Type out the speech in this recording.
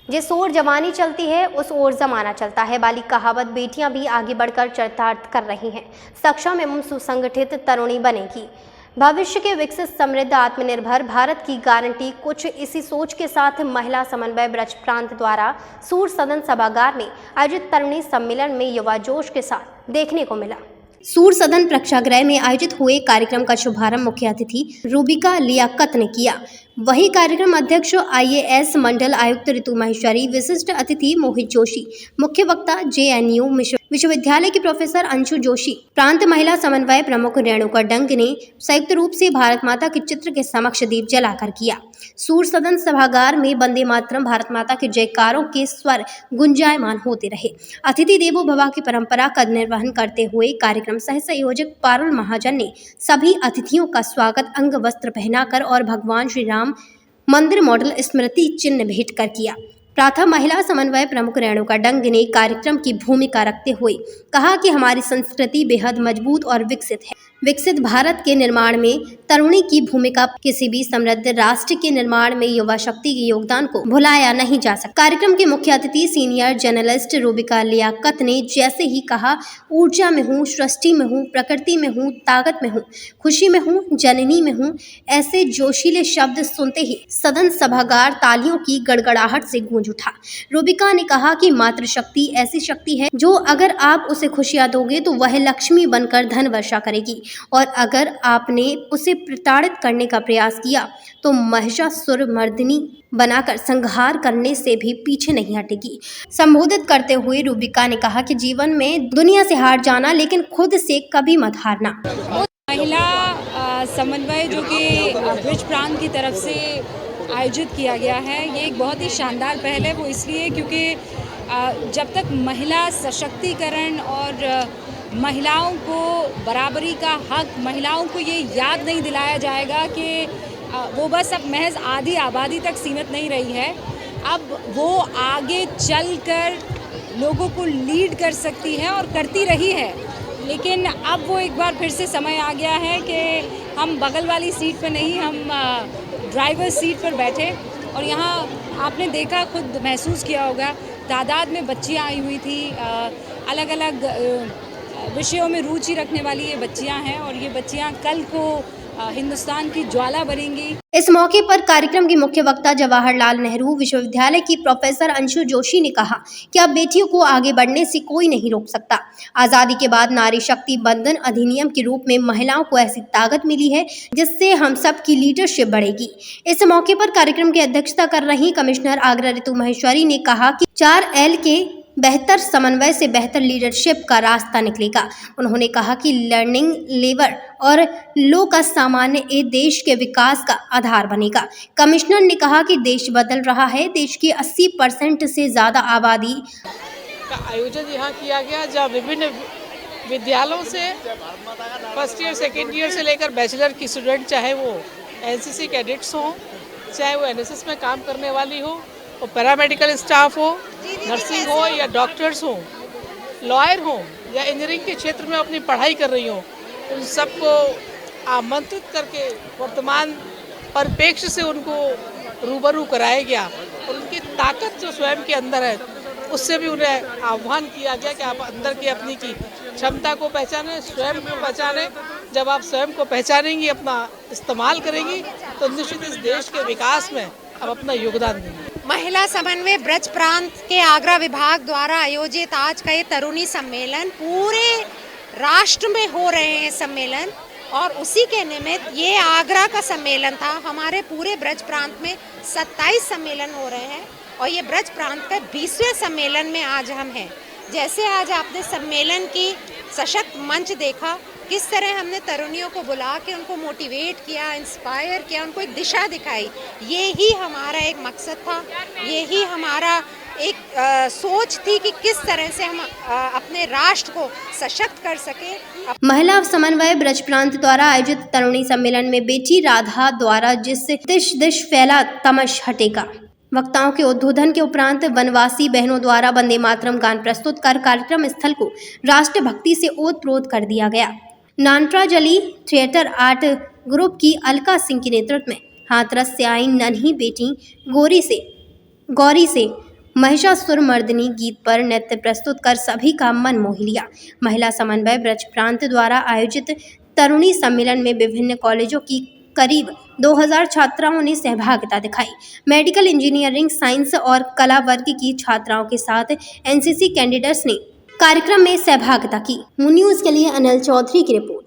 जिस ओर जवानी चलती है उस ओर जमाना चलता है वाली कहावत बेटियां भी आगे बढ़कर चरितार्थ कर रही हैं। सक्षम एवं सुसंगठित तरुणी बनेगी भविष्य के विकसित समृद्ध आत्मनिर्भर भारत की गारंटी। कुछ इसी सोच के साथ महिला समन्वय ब्रज प्रांत द्वारा सूर सदन सभागार में आयोजित तरुणी सम्मेलन में युवा जोश के साथ देखने को मिला। सूर सदन प्रेक्षागृह में आयोजित हुए कार्यक्रम का शुभारंभ मुख्य अतिथि रूबिका लियाकत ने किया। वही कार्यक्रम अध्यक्ष IAS मंडल आयुक्त ऋतु माहेश्वरी, विशिष्ट अतिथि मोहित जोशी, मुख्य वक्ता JNU विश्वविद्यालय की प्रोफेसर अंशु जोशी, प्रांत महिला समन्वय प्रमुख रेणुका डंग ने संयुक्त रूप से भारत माता के चित्र के समक्ष दीप जलाकर किया। सूर सदन सभागार में वंदे मातरम भारत माता के जयकारों के स्वर गुंजायमान होते रहे। अतिथि देवो भव की परंपरा का निर्वहन करते हुए कार्यक्रम सह संयोजक पारुल महाजन ने सभी अतिथियों का स्वागत अंग वस्त्र पहनाकर और भगवान श्री राम मंदिर मॉडल स्मृति चिन्ह भेंट कर किया। प्रथम महिला समन्वय प्रमुख रेणुका डंग ने कार्यक्रम की भूमिका रखते हुए कहा कि हमारी संस्कृति बेहद मजबूत और विकसित है। विकसित भारत के निर्माण में तरुणी की भूमिका, किसी भी समृद्ध राष्ट्र के निर्माण में युवा शक्ति के योगदान को भुलाया नहीं जा सकता। कार्यक्रम के मुख्य अतिथि सीनियर जर्नलिस्ट रूबिका लियाकत ने जैसे ही कहा, ऊर्जा में हूँ, सृष्टि में हूँ, प्रकृति में हूँ, ताकत में हूँ, खुशी में हूँ, जननी में हूँ। ऐसे जोशीले शब्द सुनते ही सदन सभागार तालियों की गड़गड़ाहट से गूंज उठा। रूबिका ने कहा कि मातृशक्ति ऐसी शक्ति है जो अगर आप उसे खुशियां दोगे तो वह लक्ष्मी बनकर धन वर्षा करेगी, और अगर आपने उसे प्रताड़ित करने का प्रयास किया तो महिषासुर मर्दिनी बनाकर संहार करने से भी पीछे नहीं हटेगी। संबोधित करते हुए रूबिका ने कहा कि जीवन में दुनिया से हार जाना, लेकिन खुद से कभी मत हारना। महिला समन्वय जो कि ब्रज प्रांत की तरफ से आयोजित किया गया है, ये एक बहुत ही शानदार पहल है। वो इसलिए क्योंकि जब तक महिला सशक्तिकरण और महिलाओं को बराबरी का हक, महिलाओं को ये याद नहीं दिलाया जाएगा कि वो बस अब महज आधी आबादी तक सीमित नहीं रही है, अब वो आगे चलकर लोगों को लीड कर सकती है और करती रही है। लेकिन अब वो एक बार फिर से समय आ गया है कि हम बगल वाली सीट पर नहीं, हम ड्राइवर सीट पर बैठे। और यहाँ आपने देखा, खुद महसूस किया होगा, तादाद में बच्चियाँ आई हुई थी, अलग अलग विषयों में रुचि रखने वाली ये बच्चियां हैं, और ये बच्चियां कल को हिंदुस्तान की ज्वाला बनेंगी। इस मौके पर कार्यक्रम की मुख्य वक्ता जवाहरलाल नेहरू विश्वविद्यालय की प्रोफेसर अंशु जोशी ने कहा कि अब बेटियों को आगे बढ़ने से कोई नहीं रोक सकता। आजादी के बाद नारी शक्ति बंधन अधिनियम के रूप में महिलाओं को ऐसी ताकत मिली है जिससे हम सब की लीडरशिप बढ़ेगी। इस मौके पर कार्यक्रम की अध्यक्षता कर रही कमिश्नर आगरा ऋतु माहेश्वरी ने कहा कि 4L के बेहतर समन्वय से बेहतर लीडरशिप का रास्ता निकलेगा। उन्होंने कहा कि लर्निंग लेबर और लो का सामान्य ए देश के विकास का आधार बनेगा। कमिश्नर ने कहा कि देश बदल रहा है, देश की 80% से ज्यादा आबादी का आयोजन यहाँ किया गया, जहाँ विभिन्न विद्यालयों से फर्स्ट ईयर सेकेंड ईयर से लेकर बैचलर की स्टूडेंट, चाहे वो NCC कैडेट्स हों, चाहे वो NSS में काम करने वाली हो, वो पैरामेडिकल स्टाफ हो, नर्सिंग हो या डॉक्टर्स हो, लॉयर हो या इंजीनियरिंग के क्षेत्र में अपनी पढ़ाई कर रही हो, उन सबको आमंत्रित करके वर्तमान परिप्रेक्ष्य से उनको रूबरू कराया गया और उनकी ताकत जो स्वयं के अंदर है उससे भी उन्हें आह्वान किया गया कि आप अंदर की अपनी की क्षमता को पहचानें, स्वयं को पहचानें। जब आप स्वयं को पहचानेंगी, अपना इस्तेमाल करेंगी, तो निश्चित इस देश के विकास में आप अपना योगदान देंगे। महिला समन्वय ब्रज प्रांत के आगरा विभाग द्वारा आयोजित आज का ये तरुणी सम्मेलन पूरे राष्ट्र में हो रहे हैं सम्मेलन, और उसी के निमित्त ये आगरा का सम्मेलन था। हमारे पूरे ब्रज प्रांत में 27 सम्मेलन हो रहे हैं और ये ब्रज प्रांत का 20वें सम्मेलन में आज हम हैं। जैसे आज आपने सम्मेलन की सशक्त मंच देखा, किस तरह हमने तरुणियों को बुला के उनको मोटिवेट किया, इंस्पायर किया, उनको एक दिशा दिखाई। ये ही हमारा एक मकसद था, ये ही हमारा एक सोच थी कि किस तरह से हम अपने राष्ट्र को सशक्त कर सके। महिला समन्वय ब्रज प्रांत द्वारा आयोजित तरुणी सम्मेलन में बेटी राधा द्वारा जिससे दिश दिश फैला तमश हटेगा वक्ताओं के उद्बोधन के उपरांत वनवासी बहनों द्वारा वंदे मातरम गान प्रस्तुत कर कार्यक्रम स्थल को राष्ट्रभक्ति से ओतप्रोत कर दिया गया। नानट्राजली थिएटर आर्ट ग्रुप की अलका सिंह के नेतृत्व में हाथरस से आई नन्ही बेटी गौरी से महिषासुर मर्दिनी गीत पर नृत्य प्रस्तुत कर सभी का मन मोह लिया। महिला समन्वय ब्रज प्रांत द्वारा आयोजित तरुणी सम्मेलन में विभिन्न कॉलेजों की करीब 2000 छात्राओं ने सहभागिता दिखाई। मेडिकल इंजीनियरिंग, साइंस और कला वर्ग की छात्राओं के साथ एनसीसी कैडेट्स ने कार्यक्रम में सहभागिता की। न्यूज़ के लिए अनिल चौधरी की रिपोर्ट।